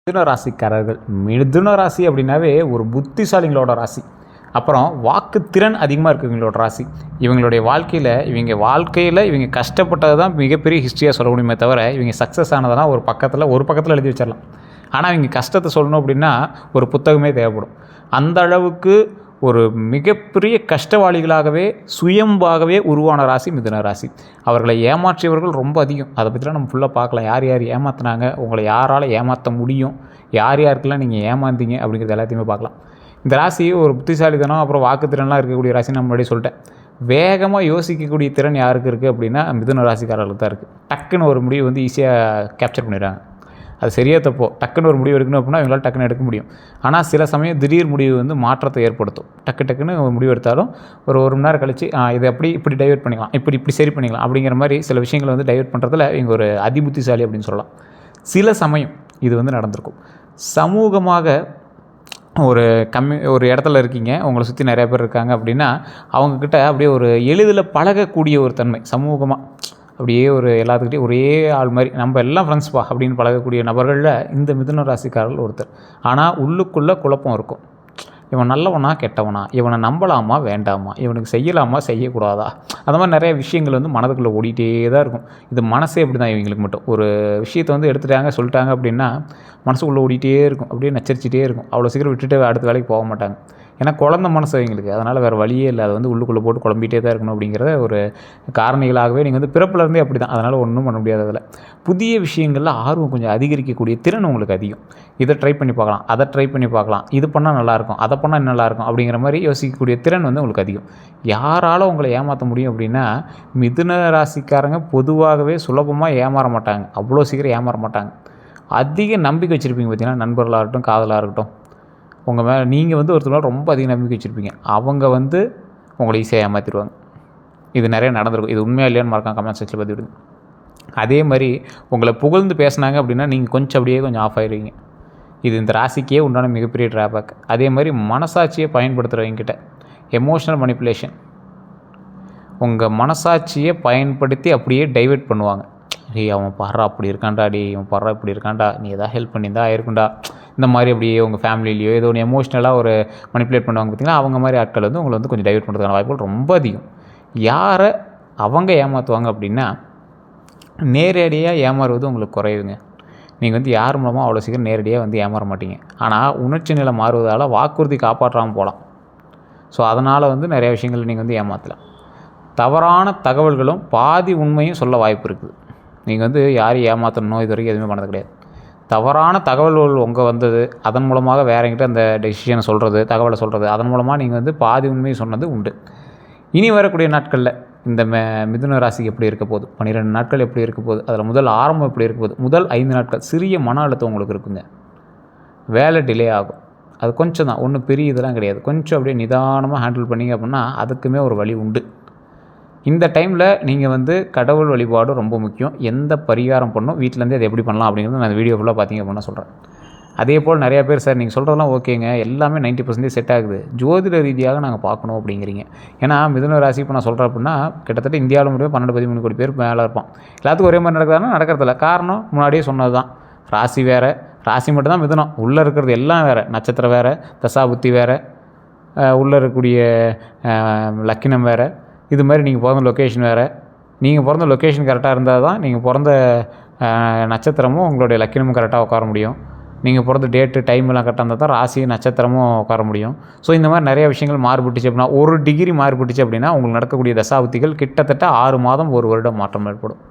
மிதுன ராசிக்காரர்கள். மிதுன ராசி அப்படின்னாவே ஒரு புத்திசாலிங்களோட ராசி. அப்புறம் வாக்குத்திறன் அதிகமாக இருக்குங்களோட ராசி. இவங்களுடைய வாழ்க்கையில் இவங்க கஷ்டப்பட்டது தான் மிகப்பெரிய ஹிஸ்ட்ரியாக சொல்ல முடியுமே தவிர, இவங்க சக்ஸஸ் ஆனதெல்லாம் ஒரு பக்கத்தில் எழுதி வச்சிடலாம். ஆனால் இவங்க கஷ்டத்தை சொல்லணும் அப்படின்னா ஒரு புத்தகமே தேவைப்படும். அந்த அளவுக்கு ஒரு மிகப்பெரிய கஷ்டவாளிகளாகவே சுயம்பாகவே உருவான ராசி மிதுன ராசி. அவர்களை ஏமாற்றியவர்கள் ரொம்ப அதிகம். அதை பற்றிலாம் நம்ம ஃபுல்லாக பார்க்கலாம். யார் யார் ஏமாற்றினாங்க, உங்களை யாரால் ஏமாற்ற முடியும், யார் யாருக்கெல்லாம் நீங்கள் ஏமாந்தீங்க அப்படிங்கிறது எல்லாத்தையுமே பார்க்கலாம். இந்த ராசி ஒரு புத்திசாலித்தனம் அப்புறம் வாக்குத்திறன்லாம் இருக்கக்கூடிய ராசி. நான் முன்னாடி சொல்லிட்டேன். வேகமாக யோசிக்கக்கூடிய திறன் யாருக்கு இருக்குது அப்படின்னா மிதுன ராசிக்காரர்களுக்கு தான் இருக்குது. டக்குன்னு ஒரு முடிவு ஈஸியாக கேப்சர் பண்ணிடுறாங்க. அது சரியாக தப்போ டக்குன்னு ஒரு முடிவு எடுக்கணும் அப்படின்னா இவங்களால் டக்குன்னு எடுக்க முடியும். ஆனால் சில சமயம் திடீர் முடிவு மாற்றத்தை ஏற்படுத்தும். டக்குன்னு ஒரு முடிவு எடுத்தாலும் ஒரு மணி நேரம் கழிச்சு இதை இப்படி டைவெர்ட் பண்ணிக்கலாம், இப்படி சரி பண்ணிக்கலாம் அப்படிங்கிற மாதிரி சில விஷயங்களை டைவெர்ட் பண்ணுறதுல இவங்க ஒரு அதிபுத்திசாலி அப்படின்னு சொல்லலாம். சில சமயம் இது நடந்திருக்கும். சமூகமாக ஒரு இடத்துல இருக்கீங்க, உங்களை சுற்றி நிறையா பேர் இருக்காங்க அப்படின்னா அவங்கக்கிட்ட அப்படியே ஒரு எளிதில் பழகக்கூடிய ஒரு தன்மை சமூகமாக அப்படியே எல்லாத்துக்கிட்டையும் ஒரே ஆள் மாதிரி நம்ம எல்லாம் ஃப்ரெண்ட்ஸ்பா அப்படின்னு பழகக்கூடிய நபர்களில் இந்த மிதுன ராசிக்காரர்கள் ஒருத்தர். ஆனால் உள்ளுக்குள்ளே குழப்பம் இருக்கும். இவன் நல்லவனா கெட்டவனா, இவனை நம்பலாமா வேண்டாமா, இவனுக்கு செய்யலாமா செய்யக்கூடாதா, அந்த மாதிரி நிறைய விஷயங்கள் மனதுக்குள்ளே ஓடிட்டே தான் இருக்கும். இது மனசே அப்படி தான். இவங்களுக்கு மட்டும் ஒரு விஷயத்தை எடுத்துட்டாங்க சொல்லிட்டாங்க அப்படின்னா மனசுக்குள்ளே ஓடிட்டே இருக்கும், அப்படியே நச்சரிச்சிட்டே இருக்கும். அவ்வளோ சீக்கிரம் விட்டுட்டு அடுத்த வேலைக்கு போக மாட்டாங்க. ஏன்னா குழந்த மனசு அவங்களுக்கு, அதனால் வேறு வழியே இல்லை. அது உள்ளுக்குள்ளே போட்டு குழம்பிகிட்டே தான் இருக்கணும் அப்படிங்கிறத ஒரு காரணிகளாகவே நீங்கள் பிறப்புலேருந்தே அப்படி தான். அதனால் ஒன்றும் பண்ண முடியாது. அதில் புதிய விஷயங்களில் ஆர்வம் கொஞ்சம் அதிகரிக்கக்கூடிய திறன் உங்களுக்கு அதிகம். இதை ட்ரை பண்ணி பார்க்கலாம், அதை ட்ரை பண்ணி பார்க்கலாம், இது பண்ணால் நல்லாயிருக்கும், அதை பண்ணால் நல்லாயிருக்கும் அப்படிங்கிற மாதிரி யோசிக்கக்கூடிய திறன் உங்களுக்கு அதிகம். யாரால் உங்களை ஏமாற்ற முடியும் அப்படின்னா மிதுன ராசிக்காரங்க பொதுவாகவே சுலபமாக ஏமாற மாட்டாங்க. அவ்வளோ சீக்கிரம் ஏமாற மாட்டாங்க. அதிக நம்பிக்கை வச்சுருப்பீங்க. பார்த்தீங்கன்னா நண்பர்களாக இருக்கட்டும், காதலாக இருக்கட்டும், உங்கள் மேலே நீங்கள் ஒருத்தர் மேலே ரொம்ப அதிக நம்பிக்கை வச்சுருப்பீங்க. அவங்க உங்களை ஈஸியாக ஏமாற்றிடுவாங்க. இது நிறைய நடந்திருக்கும். இது உண்மையாக இல்லையான்னு மறக்காம கமெண்ட் செக்ஷனில் பார்த்து விடுங்க. அதே மாதிரி உங்களை புகழ்ந்து பேசினாங்க அப்படின்னா நீங்கள் கொஞ்சம் ஆஃப் ஆகிடுவீங்க. இது இந்த ராசிக்கே உண்டான மிகப்பெரிய ட்ராபேக். அதே மாதிரி மனசாட்சியை பயன்படுத்துகிறவங்கிட்ட எமோஷ்னல் மனிப்புலேஷன், உங்கள் மனசாட்சியை பயன்படுத்தி அப்படியே டைவெர்ட் பண்ணுவாங்க. அவன் பாடுறா அப்படி இருக்காண்டா, இவன் பாடுறா இப்படி இருக்காண்டா, நீ எதாவது ஹெல்ப் பண்ணியிருந்தா ஆயிருக்குண்டா, இந்த மாதிரி அப்படியே உங்கள் ஃபேமிலியிலையோ ஏதோ ஒன்று எமோஷ்னலாக மனிப்புலேட் பண்ணுவாங்க. பார்த்திங்கன்னா அவங்க மாதிரி ஆட்கள் உங்களை கொஞ்சம் டைவெர்ட் பண்ணுறதுக்கான வாய்ப்புகள் ரொம்ப அதிகம். யாரை அவங்க ஏமாற்றுவாங்க அப்படின்னா நேரடியாக ஏமாறுவது உங்களுக்கு குறையுங்க. நீங்கள் யார் மூலமாக அவ்வளோ சீக்கிரம் நேரடியாக ஏமாற மாட்டீங்க. ஆனால் உணர்ச்சி நிலை மாறுவதால் வாக்குறுதி காப்பாற்றாமல் போகலாம். ஸோ அதனால் நிறைய விஷயங்கள் நீங்கள் ஏமாற்றலாம். தவறான தகவல்களும் பாதி உண்மையும் சொல்ல வாய்ப்பு இருக்குது. நீங்கள் யாரையும் ஏமாற்றணும் இது வரைக்கும் எதுவுமே பண்ணது கிடையாது. தவறான தகவல்கள் வந்தது, அதன் மூலமாக வேற எங்கிட்ட அந்த டெசிஷனை சொல்கிறது, தகவலை சொல்கிறது, அதன் மூலமாக நீங்கள் பாதி உண்மையை சொன்னது உண்டு. இனி வரக்கூடிய நாட்களில் இந்த மிதுன ராசிக்கு எப்படி இருக்க போகுது, 12 நாட்கள் எப்படி இருக்க போகுது, அதில் முதல் ஆரம்பம் எப்படி இருக்க போகுது, முதல் 5 நாட்கள் சிறிய மன அழுத்தம் உங்களுக்கு இருக்குங்க. வேலை டிலே ஆகும். அது கொஞ்சம் தான், ஒன்றும் பெரிய இதெல்லாம் கிடையாது. கொஞ்சம் அப்படியே நிதானமாக ஹேண்டில் பண்ணிங்க அப்படின்னா அதுக்குமே ஒரு வழி உண்டு. இந்த டைமில் நீங்கள் கடவுள் வழிபாடு ரொம்ப முக்கியம். எந்த பரிகாரம் பண்ணணும், வீட்டிலேருந்து அதை எப்படி பண்ணலாம் அப்படிங்கிறது நான் வீடியோ ஃபுல்லாக பார்த்தீங்க அப்படின்னா சொல்கிறேன். அதே போல் நிறையா பேர் சார் நீங்கள் சொல்கிறதெல்லாம் ஓகேங்க, எல்லாமே 90% செட் ஆகுது, ஜோதிட ரீதியாக நாங்கள் பார்க்கணும் அப்படிங்கிறீங்க. ஏன்னா மிதுன ராசி இப்போ நான் சொல்கிறேன் அப்படின்னா கிட்டத்தட்ட இந்தியாவில் முடியும் 12-13 கோடி பேர் மேலே இருப்பான். எல்லாத்துக்கும் ஒரே மாதிரி நடக்குதுன்னா நடக்கிறதில்ல. காரணம் முன்னாடியே சொன்னது தான். ராசி வேறு, ராசி மட்டும்தான் மிதுனம், உள்ளே இருக்கிறது எல்லாம் வேறு, நட்சத்திரம் வேறு, தசாபுத்தி வேறு, உள்ளே இருக்கக்கூடிய லக்கினம் வேறு, இது மாதிரி நீங்கள் பிறந்த லொக்கேஷன் வேறு. நீங்கள் பிறந்த லொக்கேஷன் கரெக்டாக இருந்தால் தான் நீங்கள் பிறந்த நட்சத்திரமும் உங்களுடைய லக்கினமும் கரெக்டாக உட்கார முடியும். நீங்கள் பிறந்த டேட்டு டைம்லாம் கரெக்டாக இருந்தால் தான் ராசி நட்சத்திரமும் உட்கார முடியும். ஸோ இந்த மாதிரி நிறைய விஷயங்கள் மாறுபட்டுச்சு அப்படின்னா, 1 டிகிரி மாறுபட்டுச்சு அப்படின்னா உங்களுக்கு நடக்கக்கூடிய தசாபுத்திகள் கிட்டத்தட்ட 6 மாதம் 1 வருடம் மாற்றம் ஏற்படும்.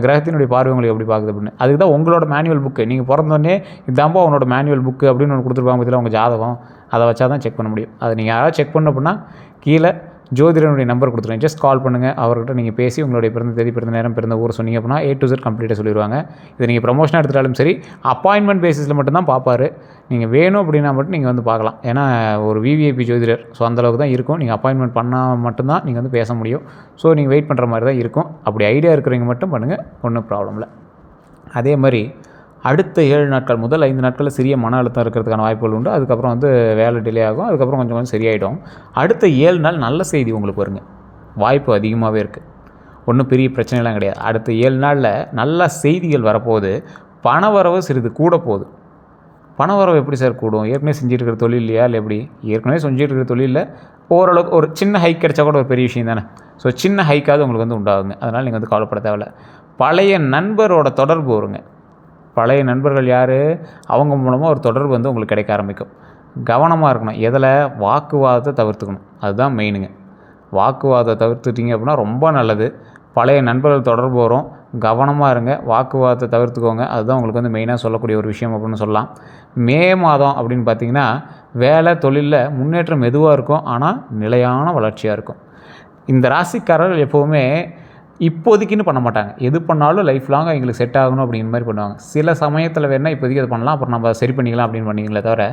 கிரகத்தினுடைய பார்வை உங்களுக்கு எப்படி பார்க்குது அப்படின்னு. அதுக்கு தான் உங்களோட மேனுவல் புக்கு, நீங்கள் பிறந்தோடனே இதாம்பா உன்னோட மேனுவல் புக்கு அப்படின்னு ஒன்று கொடுத்துருப்பாங்க. பற்றியில் உங்கள் ஜாதகம் அதை வச்சா தான் செக் பண்ண முடியும். அதை நீங்கள் யாராவது செக் பண்ண அப்படின்னா கீழே ஜோதிடனுடைய நம்பர் கொடுத்துருங்க. ஜஸ்ட் கால் பண்ணுங்கள். அவர்கிட்ட நீங்கள் பேசி உங்களுடைய பிறந்த தேதி, பிறந்த நேரம், பிறந்த ஊர் சொன்னீங்க அப்படின்னா A to Z கம்ப்ளீட்டாக சொல்லிடுவாங்க. இதை நீங்கள் ப்ரமோஷனாக எடுத்துட்டாலும் சரி, அப்பாயின்மெண்ட் பேசிஸில் மட்டும்தான் பார்ப்பார். நீங்கள் வேணும் அப்படின்னா மட்டும் நீங்கள் பார்க்கலாம். ஏன்னா ஒரு VVIP ஜோதிடர். ஸோ அந்தளவுக்கு தான் இருக்கும். நீங்கள் அப்பாயின்மெண்ட் பண்ணால் மட்டும்தான் நீங்கள் பேச முடியும். ஸோ நீங்கள் வெயிட் பண்ணுற மாதிரி தான் இருக்கும். அப்படி ஐடியா இருக்கிறவங்க மட்டும் பண்ணுங்கள், ஒன்றும் ப்ராப்ளம் இல்லை. அதே மாதிரி அடுத்த 7 நாட்கள், முதல் 5 நாட்களில் சிறிய மன அழுத்தம் இருக்கிறதுக்கான வாய்ப்புகள் உண்டு. அதுக்கப்புறம் வேலை டிலே ஆகும். அதுக்கப்புறம் கொஞ்சம் சரியாயிடும். அடுத்த 7 நாள் நல்ல செய்தி உங்களுக்கு வருங்க. வாய்ப்பு அதிகமாகவே இருக்குது. ஒன்றும் பெரிய பிரச்சனைலாம் கிடையாது. அடுத்த 7 நாளில் நல்ல செய்திகள் வரப்போகுது. பண வரவு சிறிது கூட போகுது. பணவரவு எப்படி சார் கூடும்? ஏற்கனவே செஞ்சுட்டு இருக்கிற தொழில் இல்லையா? இல்லை எப்படி? ஏற்கனவே செஞ்சுட்டு இருக்கிற தொழிலில் ஓரளவுக்கு ஒரு சின்ன ஹைக் கிடைச்சா கூட ஒரு பெரிய விஷயம் தானே. ஸோ சின்ன ஹைக்காவது உங்களுக்கு வந்து உண்டாகுங்க. அதனால் நீங்கள் வந்து கவலைப்பட தேவையில்ல. பழைய நண்பரோட தொடர்பு வருங்க. பழைய நண்பர்கள் யார்? அவங்க மூலமாக ஒரு தொடர்பு வந்து உங்களுக்கு கிடைக்க ஆரம்பிக்கும். கவனமாக இருக்கணும். எதில்? வாக்குவாதத்தை தவிர்த்துக்கணும். அதுதான் மெயினுங்க. வாக்குவாதத்தை தவிர்த்துட்டிங்க அப்படின்னா ரொம்ப நல்லது. பழைய நண்பர்கள் தொடர்பு வரும். கவனமாக இருங்க. வாக்குவாதத்தை தவிர்த்துக்கோங்க. அதுதான் உங்களுக்கு வந்து மெயினாக சொல்லக்கூடிய ஒரு விஷயம் அப்படின்னு சொல்லலாம். மே மாதம் அப்படின்னு பார்த்திங்கன்னா வேலை தொழிலில் முன்னேற்றம் மெதுவாக இருக்கும். ஆனால் நிலையான வளர்ச்சியாக இருக்கும். இந்த ராசிக்காரர்கள் எப்போவுமே இப்போதைக்குன்னு பண்ண மாட்டாங்க. எது பண்ணாலும் லைஃப் லாங்காக எங்களுக்கு செட் ஆகணும் அப்படிங்கிற மாதிரி பண்ணுவாங்க. சில சமயத்தில் வேணால் இப்போதைக்கு அது பண்ணலாம், அப்புறம் நம்ம சரி பண்ணிக்கலாம் அப்படின்னு பண்ணிங்களே தவிர,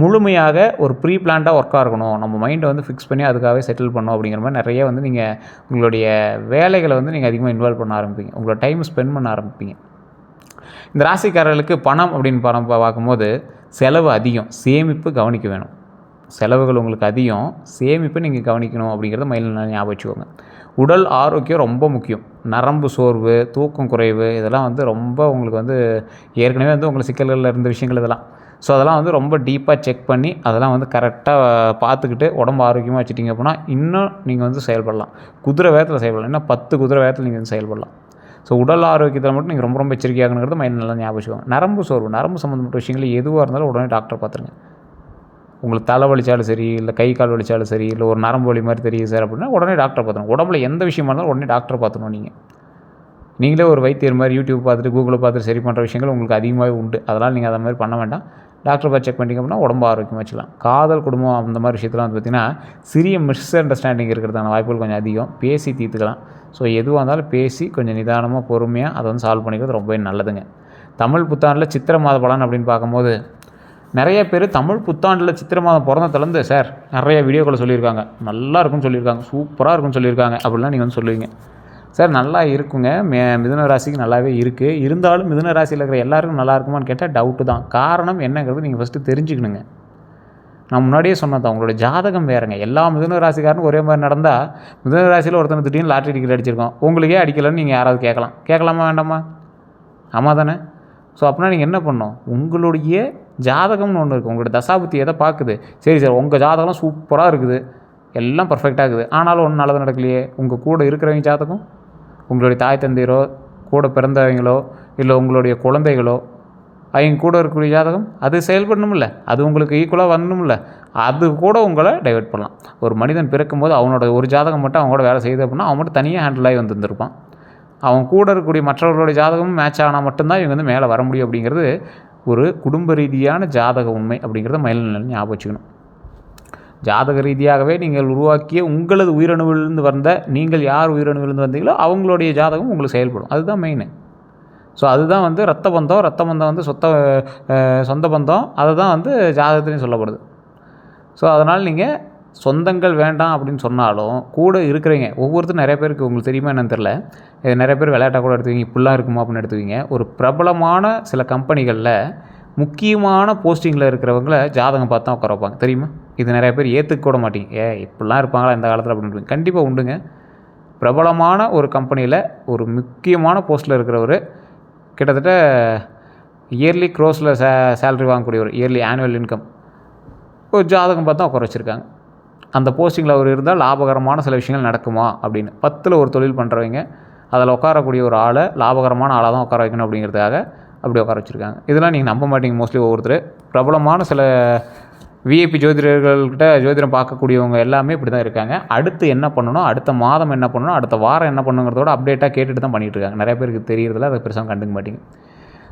முழுமையாக ஒரு ப்ரீ பிளான்டாக ஒர்க்காக இருக்கணும், நம்ம மைண்டை வந்து ஃபிக்ஸ் பண்ணி அதுக்காகவே செட்டில் பண்ணணும் அப்படிங்கிற மாதிரி நிறைய வந்து நீங்கள் உங்களுடைய வேலைகளை வந்து நீங்கள் அதிகமாக இன்வால்வ் பண்ண ஆரம்பிப்பீங்க. உங்களோட டைம் ஸ்பெண்ட் பண்ண ஆரம்பிப்பீங்க. இந்த ராசிக்காரர்களுக்கு பணம் அப்படின்னு பார்க்கும்போது செலவு அதிகம், சேமிப்பு கவனிக்க வேணும். செலவுகள் உங்களுக்கு அதிகம், சேமிப்பு நீங்கள் கவனிக்கணும் அப்படிங்கிறத மைண்டில் ஞாபகம் வச்சுக்கோங்க. உடல் ஆரோக்கியம் ரொம்ப முக்கியம். நரம்பு சோர்வு, தூக்கம் குறைவு இதெல்லாம் வந்து ரொம்ப உங்களுக்கு வந்து ஏற்கனவே வந்து உங்களுக்கு சிக்கல்களில் இருந்த விஷயங்கள் இதெல்லாம். ஸோ அதெல்லாம் வந்து ரொம்ப டீப்பாக செக் பண்ணி அதெல்லாம் வந்து கரெக்டாக பார்த்துக்கிட்டு உடம்பு ஆரோக்கியமாக வச்சுட்டிங்க அப்படின்னா இன்னும் நீங்கள் வந்து செயல்படலாம். குதிரை வேகத்தில் செயல்படலாம். இன்னும் 10 குதிரை வேகத்தில் நீங்கள் வந்து செயல்படலாம். ஸோ உடல் ஆரோக்கியத்தில் மட்டும் நீங்கள் ரொம்ப ரொம்ப எச்சரிக்கையாகணுங்கிறது மைண்ட் நல்லா ஞாபகம் வச்சுக்கோங்க. நரம்பு சோர்வு, நரம்பு சம்மந்தப்பட்ட விஷயங்கள் எதுவாக இருந்தாலும் உடனே டாக்டரை பார்த்துருங்க. உங்களுக்கு தலை வலிச்சாலும் சரி, இல்லை கை கால் வலிச்சாலும் சரி, இல்லை ஒரு நரம்பு வலி மாதிரி தெரியுது சார் அப்படின்னா உடனே டாக்டரை பார்த்துணும். உடம்புல எந்த விஷயமா இருந்தாலும் உடனே டாக்டரை பார்த்துணும். நீங்களே ஒரு வைத்தியர் மாதிரி யூடியூப் பார்த்துட்டு கூகுளில் பார்த்துட்டு சரி பண்ணுற விஷயங்கள் உங்களுக்கு அதிகமாகவே உண்டு. அதனால் நீங்கள் அதை மாதிரி பண்ண வேண்டாம். டாக்டரை பார்த்து செக் பண்ணிங்க அப்படின்னா உடம்பு ஆரோக்கியமாக வச்சுக்கலாம். காதல், குடும்பம் அந்த மாதிரி விஷயத்தெலாம் வந்து பார்த்திங்கன்னா சிறிய மிஸ் அண்டர்ஸ்டாண்டிங் இருக்கிறதான வாய்ப்புகள் கொஞ்சம் அதிகம். பேசி தீர்த்துக்கலாம். ஸோ எதுவாக இருந்தாலும் பேசி கொஞ்சம் நிதானமாக பொறுமையாக அதை வந்து சால்வ் பண்ணிக்கிறது ரொம்பவே நல்லதுங்க. தமிழ் புத்தாண்டில் சித்திரை மாத பலன் அப்படின்னு பார்க்கும்போது நிறைய பேர் தமிழ் புத்தாண்டில் சித்திரை மாதம் பிறந்ததுலேருந்து சார் நிறைய வீடியோக்களை சொல்லியிருக்காங்க, நல்லா இருக்குன்னு சொல்லியிருக்காங்க, சூப்பராக இருக்குன்னு சொல்லியிருக்காங்க அப்படிலாம் நீங்கள் வந்து சொல்லுவீங்க. சார் நல்லா இருக்குங்க, மிதுன ராசிக்கு நல்லாவே இருக்குது. இருந்தாலும் மிதுன ராசியில் இருக்கிற எல்லாருக்கும் நல்லா இருக்குமான்னு கேட்டால் டவுட்டு தான். காரணம் என்னங்கிறது நீங்கள் ஃபஸ்ட்டு தெரிஞ்சுக்கணுங்க. நான் முன்னாடியே சொன்னதான், உங்களோட ஜாதகம் வேறுங்க. எல்லா மிதுன ராசிக்காரனும் ஒரே மாதிரி நடந்தால் மிதுன ராசியில் ஒருத்தனை திடீர்னு லாட்ரி டிக்கெட் அடிச்சிருக்கோம், உங்களுக்கே அடிக்கலைன்னு நீங்கள் யாராவது கேட்கலாமா வேண்டாமா? ஆமாம் தானே? ஸோ அப்படின்னா நீங்கள் என்ன பண்ணணும்? உங்களுடைய ஜாதகம்னு ஒன்று இருக்குது. உங்களோட தசாபுத்தி எதை பார்க்குது? சரி சார் உங்கள் ஜாதகம்லாம் சூப்பராக இருக்குது, எல்லாம் பர்ஃபெக்டாக இருக்குது, ஆனாலும் ஒன்றும் நல்லது நடக்கலையே. உங்கள் கூட இருக்கிறவங்க ஜாதகம், உங்களுடைய தாய் தந்தையரோ, கூட பிறந்தவங்களோ, இல்லை உங்களுடைய குழந்தைகளோ, அவங்க கூட இருக்கக்கூடிய ஜாதகம் அது செயல்படணும்ல, அது உங்களுக்கு ஈக்குவலாக வரணும்ல, அது கூட உங்களை டைவெர்ட் பண்ணலாம். ஒரு மனிதன் பிறக்கும்போது அவனோட ஒரு ஜாதகம் மட்டும் அவங்க கூட வேலை செய்யுது அப்படின்னா அவன் மட்டும் தனியாக ஹேண்டில் ஆகி வந்துருப்பான். அவன் கூட இருக்கக்கூடிய மற்றவர்களுடைய ஜாதகமும் மேட்ச் ஆனால் மட்டும்தான் இவங்க வந்து மேலே வர முடியும். அப்படிங்கிறது ஒரு குடும்ப ரீதியான ஜாதக உண்மை அப்படிங்கிறத மைண்டில் ஞாபகம் வச்சுக்கணும். ஜாதக ரீதியாகவே நீங்கள் உருவாக்கிய உங்களது உயிரணுவிலிருந்து வந்த, நீங்கள் யார் உயிரணுவிலிருந்து வந்தீங்களோ அவங்களுடைய ஜாதகம் உங்களுக்கு செயல்படும். அதுதான் மெயின். ஸோ அதுதான் வந்து ரத்த பந்தம் வந்து சொந்த பந்தம், அதுதான் வந்து ஜாதகத்துலேயும் சொல்லப்படுது. ஸோ அதனால் நீங்கள் சொந்தங்கள் வேண்டாம் அப்படின்னு சொன்னாலும் கூட இருக்கிறீங்க ஒவ்வொருத்தரும் நிறைய பேருக்கு உங்களுக்கு தெரியுமா என்னன்னு தெரில, இது நிறைய பேர் விளையாட்டாக கூட எடுத்துக்கிங்க, இப்படிலாம் இருக்குமா அப்படின்னு எடுத்துக்கிங்க. ஒரு பிரபலமான சில கம்பெனிகளில் முக்கியமான போஸ்டிங்கில் இருக்கிறவங்கள ஜாதகம் பார்த்து தான் உட்கார வைப்பாங்க, தெரியுமா? இது நிறைய பேர் ஏற்றுக்க கூட மாட்டீங்க. இப்படிலாம் இருப்பாங்களா இந்த காலத்தில் அப்படின்னு. கண்டிப்பாக உண்டுங்க. பிரபலமான ஒரு கம்பெனியில் ஒரு முக்கியமான போஸ்ட்டில் இருக்கிறவர், கிட்டத்தட்ட இயர்லி க்ரோஸில் சேலரி வாங்கக்கூடியவர், இயர்லி ஆனுவல் இன்கம், ஒரு ஜாதகம் பார்த்து தான் உட்கார வச்சுருக்காங்க. அந்த போஸ்டிங்கில் அவர் இருந்தால் லாபகரமான சில விஷயங்கள் நடக்குமா அப்படின்னு. 10ல் ஒரு தொழில் பண்ணுறவங்க அதில் உட்காரக்கூடிய ஒரு ஆளை லாபகரமான ஆளாக தான் உட்கார வைக்கணும் அப்படிங்கிறதுக்காக அப்படி உட்கார வச்சுருக்காங்க. இதெல்லாம் நீங்கள் நம்ப மாட்டீங்க. மோஸ்ட்லி ஒவ்வொருத்தர் பிரபலமான சில விஐபி ஜோதிடர்கள்கிட்ட ஜோதிடம் பார்க்கக்கூடியவங்க எல்லாமே இப்படி தான் இருக்காங்க. அடுத்து என்ன பண்ணணும், அடுத்த மாதம் என்ன பண்ணணும், அடுத்த வாரம் என்ன பண்ணுங்கிறதோட அப்டேட்டாக கேட்டுட்டு தான் பண்ணிகிட்டு இருக்காங்க. நிறைய பேருக்கு தெரியறதில்ல, அதை பெருசாக கண்டுக்க மாட்டீங்க.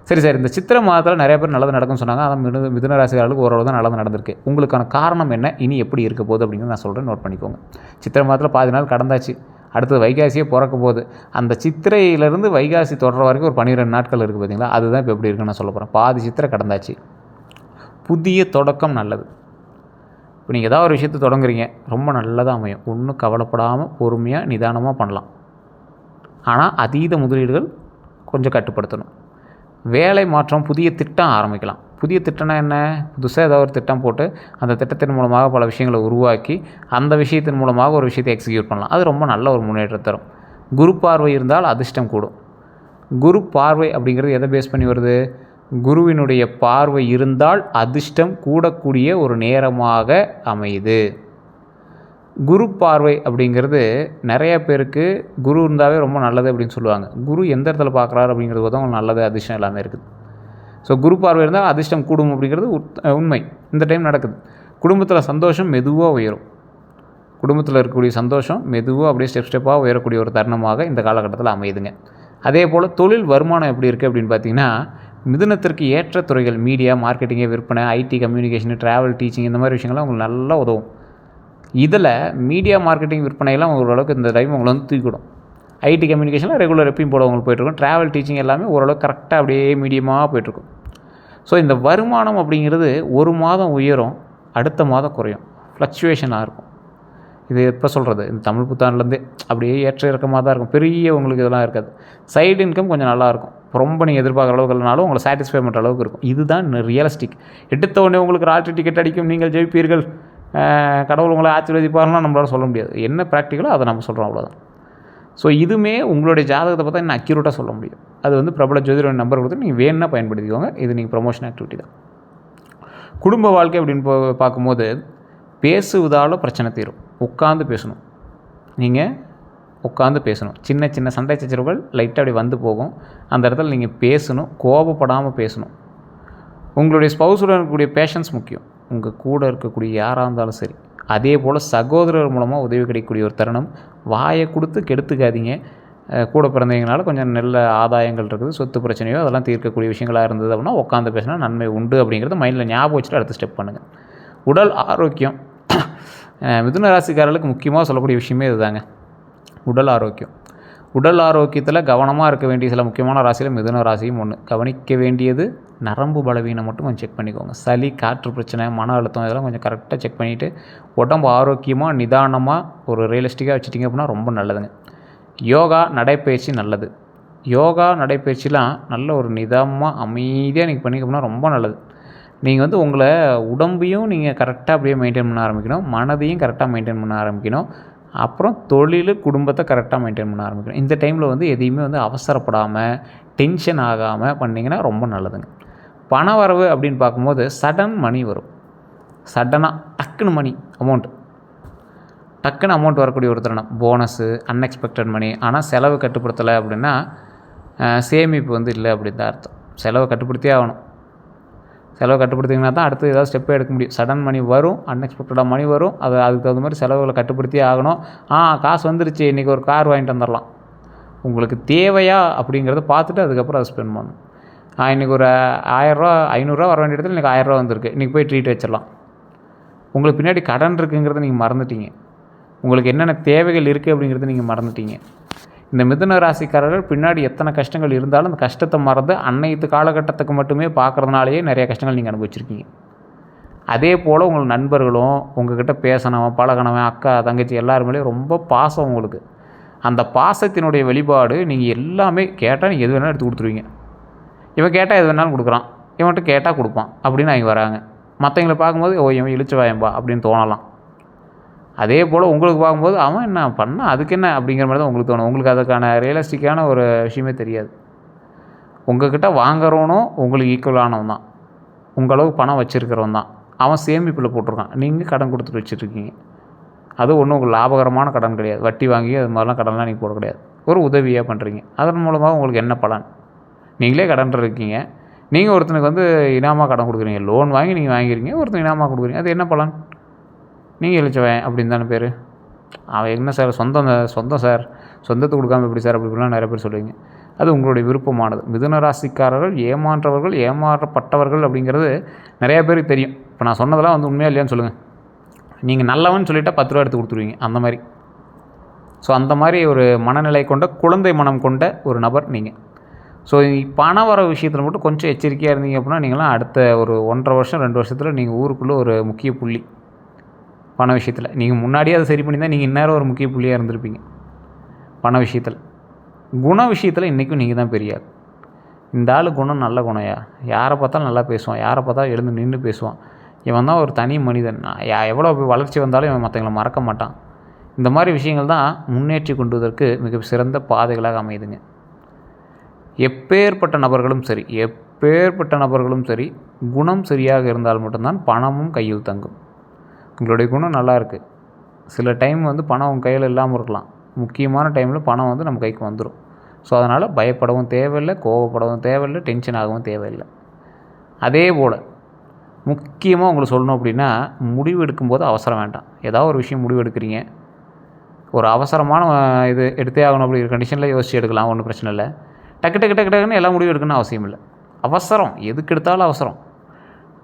சரி சார், இந்த சித்திரை மாதத்தில் நிறைய பேர் நல்லது நடக்கும்னு சொன்னாங்க. அதான் மிதுன ராசிக்காரர்களுக்கு ஓரளவு தான் நல்லது நடந்திருக்கு. உங்களுக்கான காரணம் என்ன, இனி எப்படி இருக்க போகுது அப்படிங்கிறது நான் சொல்கிறேன், நோட் பண்ணிக்கோங்க. சித்திரை மாதத்தில் பாதி நாள் கடந்தாச்சு, அடுத்தது வைகாசியே பிறக்க போகுது. அந்த சித்திரையிலேருந்து வைகாசி தொடர வரைக்கும் ஒரு 12 நாட்கள் இருக்குது பார்த்தீங்களா, அதுதான் இப்போ எப்படி இருக்குன்னு நான் சொல்ல போகிறேன். பாதி சித்திரை கடந்தாச்சு, புதிய தொடக்கம் நல்லது. இப்போ நீங்கள் ஏதாவது ஒரு விஷயத்தை தொடங்குறீங்க, ரொம்ப நல்லதாக அமையும். ஒன்றும் கவலைப்படாமல் பொறுமையாக நிதானமாக பண்ணலாம். ஆனால் அதீத முதலீடுகள் கொஞ்சம் கட்டுப்படுத்தணும். வேலை மாற்றம், புதிய திட்டம் ஆரம்பிக்கலாம். புதிய திட்டம்னா என்ன? புதுசாக ஏதாவது ஒரு திட்டம் போட்டு அந்த திட்டத்தின் மூலமாக பல விஷயங்களை உருவாக்கி அந்த விஷயத்தின் மூலமாக ஒரு விஷயத்தை எக்ஸிக்யூட் பண்ணலாம். அது ரொம்ப நல்ல ஒரு முன்னேற்றம் தரும். குரு பார்வை இருந்தால் அதிர்ஷ்டம் கூடும். குரு பார்வை அப்படிங்கிறது எதை பேஸ் பண்ணி வருது? குருவினுடைய பார்வை இருந்தால் அதிர்ஷ்டம் கூடக்கூடிய ஒரு நேரமாக அமையுது. குரு பார்வை அப்படிங்கிறது நிறைய பேருக்கு குரு இருந்தாவே ரொம்ப நல்லது அப்படின்னு சொல்லுவாங்க. குரு எந்த இடத்துல பார்க்குறாரு அப்படிங்கிறது தான் உங்களுக்கு நல்லது, அதிர்ஷ்டம் எல்லாமே இருக்குது. ஸோ குரு பார்வை இருந்தால் அதிர்ஷ்டம் கூடும் அப்படிங்கிறது உண்மை. இந்த டைம் நடக்குது. குடும்பத்தில் சந்தோஷம் மெதுவாக உயரும். குடும்பத்தில் இருக்கக்கூடிய சந்தோஷம் மெதுவாக அப்படியே ஸ்டெப்பாக உயரக்கூடிய ஒரு தருணமாக இந்த காலகட்டத்தில் அமையுதுங்க. அதே போல் தொழில் வருமானம் எப்படி இருக்குது அப்படின்னு பார்த்தீங்கன்னா, மிதுனத்திற்கு ஏற்ற துறைகள் மீடியா, மார்க்கெட்டிங்கு, விற்பனை, ஐடி, கம்யூனிகேஷன், ட்ராவல், டீச்சிங் இந்த மாதிரி விஷயங்கள்லாம் உங்களுக்கு நல்லா உதவும். இதில் மீடியா, மார்க்கெட்டிங், விற்பனையெல்லாம் ஓரளவுக்கு இந்த டைம் உங்களை வந்து தூக்கிடும். ஐடி, கம்யூனிகேஷனில் ரெகுலர் எப்பயும் போல உங்களுக்கு போய்ட்டுருக்கும். ட்ராவல், டீச்சிங் எல்லாமே ஓரளவுக்கு கரெக்டாக அப்படியே மீடியமாக போய்ட்டுருக்கும். ஸோ இந்த வருமானம் அப்படிங்கிறது ஒரு மாதம் உயரும், அடுத்த மாதம் குறையும், ஃப்ளக்சுவேஷனாக இருக்கும். இது எப்போ சொல்கிறது, இந்த தமிழ் புத்தாண்டுலேருந்தே அப்படியே ஏற்ற இறக்கமாக தான் இருக்கும். பெரிய உங்களுக்கு இதெல்லாம் இருக்காது. சைடு இன்கம் கொஞ்சம் நல்லாயிருக்கும். ரொம்ப நீங்கள் எதிர்பார்க்குற அளவுக்கு இல்லைனாலும் உங்களை சாட்டிஸ்ஃபை பண்ணுற அளவுக்கு இருக்கும். இதுதான் ரியலிஸ்டிக். எடுத்த உடனே உங்களுக்கு லாட்ரி டிக்கெட் அடிக்கும், நீங்கள் ஜெயிப்பீர்கள், கடவுள் உங்களை ஆசீர்வதிப்பாருன்னா நம்மளால சொல்ல முடியாது. என்ன ப்ராக்டிக்கலோ அதை நம்ம சொல்கிறோம், அவ்வளோதான். ஸோ இதுவுமே உங்களுடைய ஜாதகத்தை பார்த்தா இன்னும் அக்யூரேட்டாக சொல்ல முடியும். அது வந்து பிரபல ஜோதிடர் நம்பர் கொடுத்து நீங்கள் வேணும்னா பயன்படுத்திக்கோங்க. இது நீங்கள் ப்ரொமோஷன் ஆக்டிவிட்டி தான். குடும்ப வாழ்க்கை அப்படின்னு பார்க்கும்போது பேசுவதால் பிரச்சனை தீரும். உட்காந்து பேசணும். நீங்கள் உட்காந்து பேசணும். சின்ன சின்ன சண்டை சச்சரவுகள் லைட்டாக அப்படி வந்து போகும். அந்த இடத்துல நீங்கள் பேசணும், கோபப்படாமல் பேசணும். உங்களுடைய ஸ்பௌஸுடன் இருக்கக்கூடிய பேஷன்ஸ் முக்கியம். உங்கள் கூட இருக்கக்கூடிய யாராக இருந்தாலும் சரி. அதே போல் சகோதரர் மூலமாக உதவி கிடைக்கக்கூடிய ஒரு தருணம். வாயை கொடுத்து கெடுத்துக்காதீங்க. கூட பிறந்தவங்களால கொஞ்சம் நல்ல ஆதாயங்கள் இருக்குது, சொத்து பிரச்சனையோ அதெல்லாம் தீர்க்கக்கூடிய விஷயங்களாக இருந்தது அப்படின்னா உட்காந்து பேசினா நன்மை உண்டு அப்படிங்கிறது மைண்டில் ஞாபகம் வச்சுட்டு அடுத்த ஸ்டெப் பண்ணுங்கள். உடல் ஆரோக்கியம் மிதுன ராசிக்காரர்களுக்கு முக்கியமாக சொல்லக்கூடிய விஷயமே இதுதாங்க, உடல் ஆரோக்கியம். உடல் ஆரோக்கியத்தில் கவனமாக இருக்க வேண்டிய சில முக்கியமான ராசியில் மிதுன ராசியும் ஒன்று. கவனிக்க வேண்டியது நரம்பு பலவீனம் மட்டும் கொஞ்சம் செக் பண்ணிக்கோங்க. சளி, காற்று பிரச்சனை, மன அழுத்தம் இதெல்லாம் கொஞ்சம் கரெக்டாக செக் பண்ணிவிட்டு உடம்பு ஆரோக்கியமாக நிதானமாக ஒரு ரியலிஸ்டிக்காக வச்சுட்டிங்க அப்படின்னா ரொம்ப நல்லதுங்க. யோகா, நடைப்பயிற்சி நல்லது. யோகா, நடைப்பயிற்சிலாம் நல்ல ஒரு நிதானமாக அமைதியாக நீங்கள் பண்ணிக்க அப்படின்னா ரொம்ப நல்லது. நீங்கள் வந்து உங்களை உடம்பையும் நீங்கள் கரெக்டாக அப்படியே மெயின்டைன் பண்ண ஆரம்பிக்கணும், மனதையும் கரெக்டாக மெயின்டைன் பண்ண ஆரம்பிக்கணும். அப்புறம் தொழில், குடும்பத்தை கரெக்டாக மெயின்டைன் பண்ண ஆரம்பிக்கணும். இந்த டைமில் வந்து எதையுமே வந்து அவசரப்படாமல் டென்ஷன் ஆகாமல் பண்ணிங்கன்னா ரொம்ப நல்லதுங்க. பண வரவு அப்படின்னு பார்க்கும்போது சடன் மணி வரும். சடனாக டக்குன்னு மணி அமௌண்ட் வரக்கூடிய ஒரு தருணம். போனஸு, அன்எக்ஸ்பெக்டட் மணி. ஆனால் செலவு கட்டுப்படுத்தலை அப்படின்னா சேமிப்பு வந்து இல்லை அப்படின்னு தான் அர்த்தம். செலவை கட்டுப்படுத்தியே ஆகணும். செலவை கட்டுப்படுத்திங்கன்னா தான் அடுத்து ஏதாவது ஸ்டெப்பே எடுக்க முடியும். சடன் மணி வரும், அன்எக்ஸ்பெக்டடாக மணி வரும். அதுக்கு தகுந்த மாதிரி செலவுகளை கட்டுப்படுத்தியே ஆகணும். காசு வந்துருச்சு, இன்றைக்கி ஒரு கார் வாங்கிட்டு வந்துடலாம். உங்களுக்கு தேவையா அப்படிங்கிறத பார்த்துட்டு அதுக்கப்புறம் அதை ஸ்பெண்ட் பண்ணணும். இன்றைக்கி ஒரு 1000 500 வர வேண்டிய இடத்துல இன்றைக்கி 1000 வந்திருக்கு, இன்றைக்கி போய் ட்ரீட் வச்சிடலாம். உங்களுக்கு பின்னாடி கடன் இருக்குங்கிறத நீங்கள் மறந்துட்டீங்க. உங்களுக்கு என்னென்ன தேவைகள் இருக்குது அப்படிங்கிறத நீங்கள் மறந்துட்டீங்க. இந்த மிதுன ராசிக்காரர்கள் பின்னாடி எத்தனை கஷ்டங்கள் இருந்தாலும் அந்த கஷ்டத்தை மறந்து அன்னைத்து காலகட்டத்துக்கு மட்டுமே பார்க்குறதுனாலேயே நிறைய கஷ்டங்கள் நீங்கள் அனுபவிச்சிருக்கீங்க. அதே போல் உங்கள் நண்பர்களும் உங்கள்கிட்ட பேசணும், பழகணவன், அக்கா, தங்கச்சி எல்லாருமே ரொம்ப பாசம் உங்களுக்கு. அந்த பாசத்தினுடைய வெளிப்பாடு நீங்கள் எல்லாமே கேட்டால் நீங்கள் எது வேணாலும் எடுத்து கொடுத்துருவீங்க. இவன் கேட்டால் எது வேணாலும் கொடுக்குறான், இவன்கிட்ட கேட்டால் கொடுப்பான் அப்படின்னு அவங்க வராங்க. மற்றவங்களை பார்க்கும்போது இவன் இழுச்சு வாயம்பா அப்படின்னு தோணலாம். அதே போல் உங்களுக்கு பார்க்கும்போது அவன் என்ன பண்ணால் அதுக்கு என்ன அப்படிங்கிற மாதிரி தான் உங்களுக்கு தோணும். உங்களுக்கு அதுக்கான ரியலிஸ்டிக்கான ஒரு விஷயமே தெரியாது. உங்கள்கிட்ட வாங்குறவனும் உங்களுக்கு ஈக்குவலானவன் தான், உங்களவுக்கு பணம் வச்சுருக்கிறவன் தான். அவன் சேமிப்பில் போட்டிருக்கான், நீங்கள் கடன் கொடுத்துட்டு வச்சுருக்கீங்க. அது ஒன்றும் உங்களுக்கு லாபகரமான கடன் கிடையாது. வட்டி வாங்கி அது மாதிரிலாம் கடன்லாம் நீங்கள் போட கிடையாது. ஒரு உதவியாக பண்ணுறீங்க. அதன் மூலமாக உங்களுக்கு என்ன பலன்? நீங்களே கடன் இருக்கீங்க, நீங்கள் ஒருத்தனுக்கு வந்து இனாமாக கடன் கொடுக்குறீங்க. லோன் வாங்கி நீங்கள் வாங்கிக்கிறீங்க, ஒருத்தன் இனாமாக கொடுக்குறீங்க. அது என்ன பலன்? நீங்கள் இழிச்சவன் அப்படின்னு தானே பேர். அவன் என்ன சார் சொந்தம் சார், சொந்தத்தை கொடுக்காமல் எப்படி சார் அப்படிலாம் நிறைய பேர் சொல்லுவீங்க. அது உங்களுடைய விருப்பமானது. மிதுன ராசிக்காரர்கள் ஏமாற்றவர்கள், ஏமாற்றப்பட்டவர்கள் அப்படிங்கிறது நிறையா பேருக்கு தெரியும். இப்போ நான் சொன்னதெல்லாம் வந்து உண்மையாக இல்லையான்னு சொல்லுங்கள். நீங்கள் நல்லவன் சொல்லிவிட்டால் 10 ரூபா எடுத்து கொடுத்துருவீங்க, அந்த மாதிரி. ஸோ அந்த மாதிரி ஒரு மனநிலை கொண்ட, குழந்தை மனம் கொண்ட ஒரு நபர் நீங்கள். ஸோ பண வர விஷயத்தில் மட்டும் கொஞ்சம் எச்சரிக்கையாக இருந்தீங்க அப்படின்னா நீங்களாம் அடுத்த ஒரு 1.5 வருஷம் 2 வருஷத்தில் நீங்கள் ஊருக்குள்ளே ஒரு முக்கிய புள்ளி. பண விஷயத்தில் நீங்கள் முன்னாடியே அதை சரி பண்ணி தான் நீங்கள் இந்நேரம் ஒரு முக்கிய புள்ளியாக இருந்திருப்பீங்க பண விஷயத்தில். குண விஷயத்தில் இன்றைக்கும் நீங்கள் தான் பெரியார். இந்த ஆள் குணம் நல்ல குணையா, யாரை பார்த்தாலும் நல்லா பேசுவான், யாரை பார்த்தாலும் எழுந்து நின்று பேசுவான், இவன் தான் ஒரு தனி மனிதன், எவ்வளோ வளர்ச்சி வந்தாலும் இவன் மற்றவங்களை மறக்க மாட்டான். இந்த மாதிரி விஷயங்கள் தான் முன்னேற்றி கொண்டுவதற்கு மிக சிறந்த பாதைகளாக அமையுதுங்க. எப்பேற்பட்ட நபர்களும் சரி, எப்பேற்பட்ட நபர்களும் சரி, குணம் சரியாக இருந்தால் மட்டும்தான் பணமும் கையில் தங்கும். உங்களுடைய குணம் நல்லா இருக்குது, சில டைம் வந்து பணம் உங்கள் கையில் இல்லாமல் இருக்கலாம், முக்கியமான டைமில் பணம் வந்து நம்ம கைக்கு வந்துடும். ஸோ அதனால் பயப்படவும் தேவையில்லை, கோவப்படவும் தேவையில்லை, டென்ஷன் ஆகவும் தேவையில்லை. அதே போல் முக்கியமாக உங்களுக்கு சொல்லணும் அப்படின்னா, முடிவு எடுக்கும்போது அவசரம் வேண்டாம். ஏதாவது ஒரு விஷயம் முடிவு எடுக்கிறீங்க, ஒரு அவசரமான இது எடுத்தே ஆகணும் அப்படிங்கிற கண்டிஷனில் யோசித்து எடுக்கலாம், ஒன்றும் பிரச்சனை இல்லை. டக்கு டக்கு டக்கு டக்குன்னு எல்லாம் முடிவு எடுக்கணும்னு அவசியம் இல்லை. அவசரம் எதுக்கு எடுத்தாலும் அவசரம்.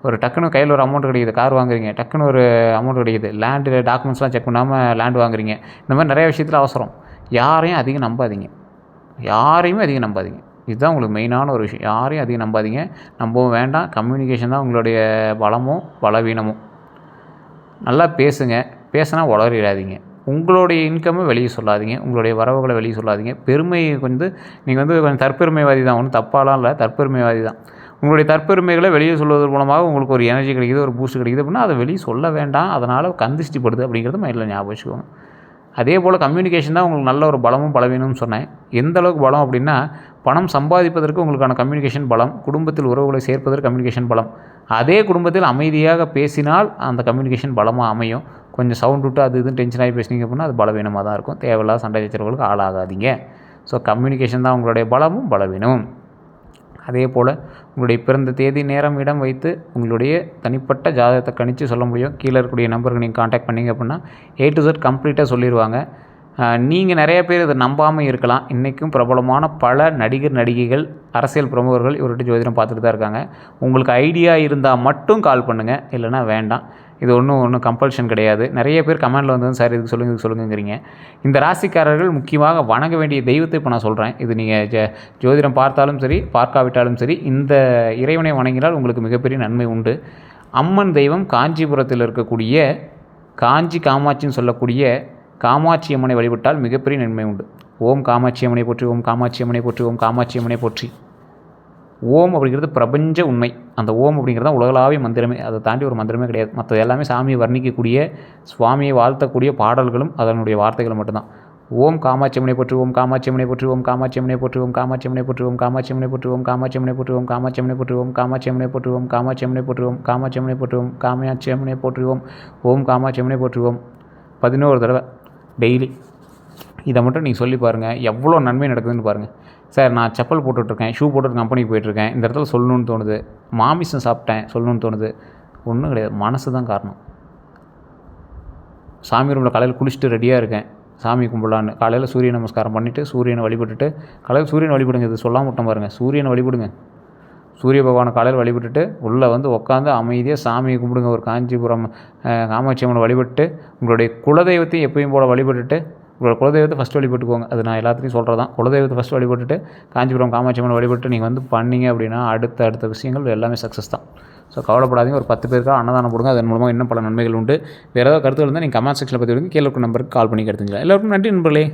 ஒரு டக்குன்னு கையில் ஒரு அமௌண்ட் கிடைக்குது, கார் வாங்குறீங்க, டக்குன்னு ஒரு அமௌண்ட் கிடைக்குது, லேண்டு டாக்குமெண்ட்ஸ்லாம் செக் பண்ணாமல் லேண்டு வாங்குறீங்க. இந்த மாதிரி நிறைய விஷயத்தில் அவசரம். யாரையும் அதிகம் நம்பாதீங்க, யாரையுமே அதிகம் நம்பாதீங்க. இதுதான் உங்களுக்கு மெயினான ஒரு விஷயம். யாரையும் அதிகம் நம்பாதீங்க, நம்பவும் வேண்டாம். கம்யூனிகேஷன் தான் உங்களுடைய பலமும் பலவீனமும். நல்லா பேசுங்க, பேசினா உளறிடாதீங்க. உங்களுடைய இன்கம்மை வெளியே சொல்லாதீங்க, உங்களுடைய வரவுகளை வெளியே சொல்லாதீங்க. பெருமை வந்து நீங்கள் வந்து கொஞ்சம் தற்பெருமைவாதி தான், ஒன்றும் தப்பாலாம் இல்லை, தற்பெருமைவாதி தான். உங்களுடைய தற்பெருமைகளை வெளியே சொல்வதன் மூலமாக உங்களுக்கு ஒரு எனர்ஜி கிடைக்குது, ஒரு பூஸ்ட் கிடைக்குது அப்படின்னா அதை வெளியே சொல்ல வேண்டாம். அதனால் கந்திஷ்டிப்படுது அப்படிங்கிறது மைண்டில் ஞாபகம் வச்சுக்கோங்க. அதே போல் கம்யூனிகேஷன் தான் உங்களுக்கு நல்ல ஒரு பலமும் பலவீனமும் சொன்னேன். எந்த அளவுக்கு பலம் அப்படின்னா, பணம் சம்பாதிப்பதற்கு உங்களுக்கான கம்யூனிகேஷன் பலம், குடும்பத்தில் உறவுகளை சேர்ப்பதற்கு கம்யூனிகேஷன் பலம். அதே குடும்பத்தில் அமைதியாக பேசினால் அந்த கம்யூனிகேஷன் பலமாக அமையும். கொஞ்சம் சவுண்ட் விட்டு அது இதுன்னு டென்ஷன் ஆகி பேசுனீங்க அப்படின்னா அது பலவீனமாக தான் இருக்கும். தேவையில்லாத சண்டை சச்சரவுகளுக்கு ஆளாகாதீங்க. ஸோ கம்யூனிகேஷன் தான் உங்களுடைய பலமும் பலவீனமும். அதே போல் உங்களுடைய பிறந்த தேதி, நேரம், இடம் வைத்து உங்களுடைய தனிப்பட்ட ஜாதகத்தை கணித்து சொல்ல முடியும். கீழே இருக்கக்கூடிய நம்பருக்கு நீங்கள் காண்டாக்ட் பண்ணிங்க அப்படின்னா A to Z கம்ப்ளீட்டாக சொல்லிடுவாங்க. நீங்கள் நிறைய பேர் இதை நம்பாமல் இருக்கலாம். இன்றைக்கும் பிரபலமான பல நடிகர், நடிகைகள், அரசியல் பிரமுகர்கள் இவர்கிட்ட ஜோதிடம் பார்த்துட்டு தான் இருக்காங்க. உங்களுக்கு ஐடியா இருந்தால் மட்டும் கால் பண்ணுங்கள், இல்லைனா வேண்டாம். இது ஒன்றும் கம்பல்ஷன் கிடையாது. நிறைய பேர் கமெண்டில் வந்து சார் இதுக்கு சொல்லுங்கள், இதுக்கு சொல்லுங்கிறீங்க. இந்த ராசிக்காரர்கள் முக்கியமாக வணங்க வேண்டிய தெய்வத்தை இப்போ நான் சொல்கிறேன். இது நீங்கள் ஜோதிடம் பார்த்தாலும் சரி, பார்க்காவிட்டாலும் சரி, இந்த இறைவனை வணங்கினால் உங்களுக்கு மிகப்பெரிய நன்மை உண்டு. அம்மன் தெய்வம் காஞ்சிபுரத்தில் இருக்கக்கூடிய காஞ்சி காமாட்சின்னு சொல்லக்கூடிய காமாட்சி அம்மனை வழிபட்டால் மிகப்பெரிய நன்மை உண்டு. ஓம் காமாட்சி அம்மனை போற்றி, ஓம் காமாட்சி அம்மனை போற்றி, ஓம் காமாட்சி அம்மனை போற்றி. ஓம் அப்படிங்கிறது பிரபஞ்ச உண்மை. அந்த ஓம் அப்படிங்கிறது தான் உலகளாவிய மந்திரமே. அதை தாண்டி ஒரு மந்திரமே கிடையாது. மற்றது எல்லாமே சாமியை வர்ணிக்கக்கூடிய, சுவாமியை வாழ்த்தக்கூடிய பாடல்களும் அதனுடைய வார்த்தைகளும் மட்டும்தான். ஓம் காமாட்சி அம்மனை போற்றி, ஓம் காமாட்சி அம்மனை போற்றி, ஓம் காமாட்சி அம்மனை போற்றி, ஓம் காமாட்சி அம்மனை போற்றி, ஓம் காமாட்சி அம்மனை போற்றி, ஓம் காமாட்சி அம்மனை போற்றி, ஓம் காமாட்சி அம்மனை போற்றி, ஓம் காமாட்சி அம்மனை போற்றி, ஓம் காமாட்சி அம்மனை போற்றி, ஓம் காமாட்சி அம்மனை போற்றி, ஓம் காமாட்சி அம்மனை போற்றி, ஓம் காமாட்சி அம்மனை போற்றி, ஓம் 11 தடவை டெய்லி இதை மட்டும் நீங்கள் சொல்லி பாருங்கள், எவ்வளோ நன்மை நடக்குதுன்னு பாருங்கள். சார் நான் செப்பல் போட்டுட்ருக்கேன், ஷூ போட்டு கம்பெனிக்கு போயிட்டுருக்கேன், இந்த இடத்துல சொல்லணும்னு தோணுது, மாமிசம் சாப்பிட்டேன் சொல்லணும்னு தோணுது. ஒன்றும் கிடையாது, மனசு தான் காரணம். சாமி ரூமில் காலையில் குளிச்சுட்டு ரெடியாக இருக்கேன், சாமி கும்பிடலான்னு. காலையில் சூரிய நமஸ்காரம் பண்ணிவிட்டு சூரியனை வழிபட்டுட்டு, காலையில் சூரியனை வழிபடுங்க. இது சொல்லாமல் விட்டோம் பாருங்கள், சூரியனை வழிபடுங்க. சூரிய பகவானை காலையில் வழிபட்டுட்டு உள்ளே வந்து உட்காந்து அமைதியாக சாமியை கும்பிடுங்க. ஒரு காஞ்சிபுரம் காமாட்சி அம்மனை வழிபட்டு உங்களுடைய குலதெய்வத்தையும் எப்பயும் போல் வழிபட்டுட்டு, உங்களோட குலதெய்வத்தை ஃபஸ்ட்டு வழிபட்டுக்கோங்க. அது நான் எல்லாத்துலேயும் சொல்கிறது தான். குலதெய்வத்தை ஃபஸ்ட்டு வழிபட்டுட்டு காஞ்சிபுரம் காமாட்சி அம்மனை வழிபட்டு நீங்கள் வந்து பண்ணிங்க அப்படின்னா அடுத்த விஷயங்கள் எல்லாமே சக்ஸஸ் தான். ஸோ கவலைப்படாதீங்க. ஒரு 10 பேருக்கு அன்னதானம் போடுங்க, அதன் மூலமாக இன்னும் பல நன்மைகள் உண்டு. வேறு ஏதாவது கருத்து இருந்தால் நீங்கள் கமெண்ட் செக்ஷனில் பற்றி விடுங்க. கீழே இருக்க நம்பருக்கு கால் பண்ணி எடுத்துக்கலாம். எல்லோருக்கும் நன்றி நண்பர்களே.